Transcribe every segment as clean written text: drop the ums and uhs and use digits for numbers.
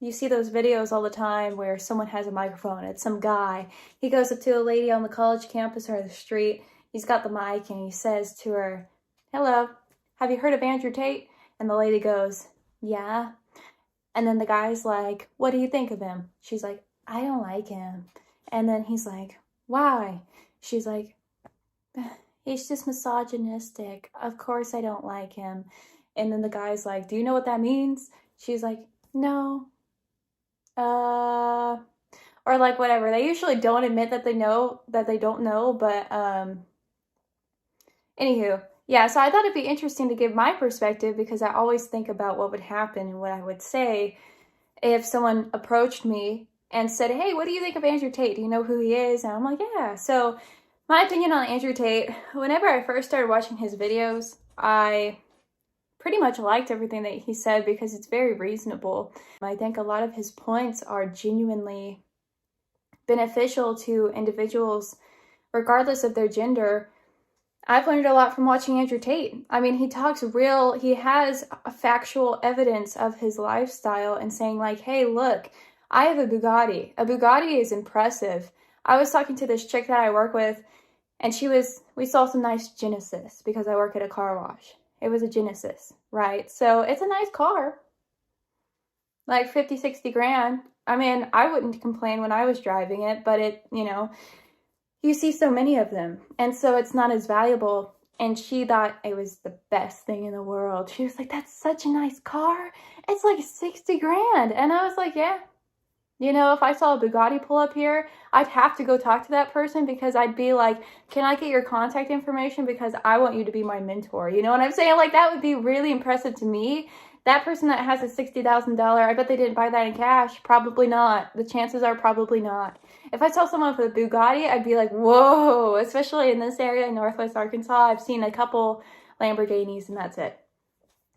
you see those videos all the time where someone has a microphone. It's some guy. He goes up to a lady on the college campus or the street. He's got the mic and he says to her, "Hello, have you heard of Andrew Tate?" And the lady goes, "Yeah." And then the guy's like, "What do you think of him?" She's like, "I don't like him." And then he's like, "Why?" She's like, "He's just misogynistic. Of course I don't like him." And then the guy's like, "Do you know what that means?" She's like, "No." Or like whatever. They usually don't admit that they don't know, but anywho, yeah, so I thought it'd be interesting to give my perspective because I always think about what would happen and what I would say if someone approached me and said, "Hey, what do you think of Andrew Tate? Do you know who he is?" And I'm like, "Yeah." So my opinion on Andrew Tate, whenever I first started watching his videos, I pretty much liked everything that he said because it's very reasonable. I think a lot of his points are genuinely beneficial to individuals regardless of their gender. I've learned a lot from watching Andrew Tate. I mean, he has factual evidence of his lifestyle and saying like, "Hey, look, I have a Bugatti. A Bugatti is impressive." I was talking to this chick that I work with and we saw some nice Genesis because I work at a car wash. It was a Genesis, right? So it's a nice car, like 50, 60 grand. I mean, I wouldn't complain when I was driving it, but you see so many of them, and so it's not as valuable. And she thought it was the best thing in the world. She was like, "That's such a nice car. It's like 60 grand. And I was like, "Yeah. If I saw a Bugatti pull up here, I'd have to go talk to that person because I'd be like, 'Can I get your contact information? Because I want you to be my mentor.'" You know what I'm saying? Like, that would be really impressive to me. That person that has a $60,000, I bet they didn't buy that in cash. Probably not. The chances are probably not. If I saw someone with a Bugatti, I'd be like, "Whoa," especially in this area in Northwest Arkansas. I've seen a couple Lamborghinis and that's it.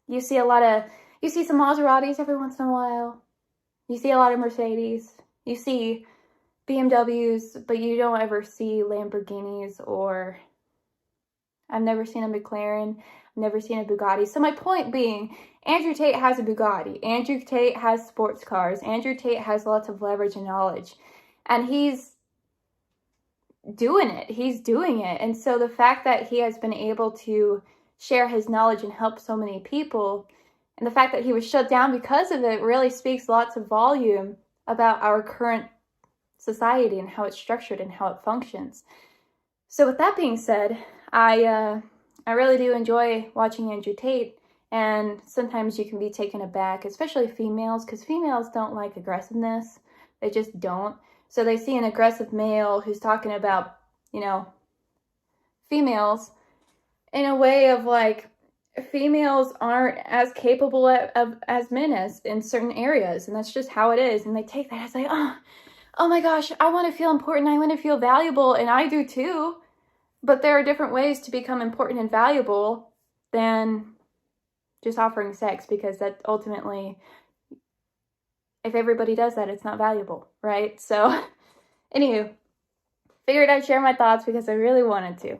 You see some Maseratis every once in a while. You see a lot of Mercedes. You see BMWs, but you don't ever see Lamborghinis, or I've never seen a McLaren. I've never seen a Bugatti. So my point being, Andrew Tate has a Bugatti. Andrew Tate has sports cars. Andrew Tate has lots of leverage and knowledge. And he's doing it. He's doing it. And so the fact that he has been able to share his knowledge and help so many people, and the fact that he was shut down because of it, really speaks lots of volume about our current society and how it's structured and how it functions. So with that being said, I really do enjoy watching Andrew Tate, and sometimes you can be taken aback, especially females, because females don't like aggressiveness. They just don't. So they see an aggressive male who's talking about, females in a way of like, females aren't as capable as men as in certain areas, and that's just how it is. And they take that as like, oh my gosh, I want to feel important, I want to feel valuable, and I do too. But there are different ways to become important and valuable than just offering sex, because that ultimately, if everybody does that, it's not valuable, right? So anywho, figured I'd share my thoughts because I really wanted to.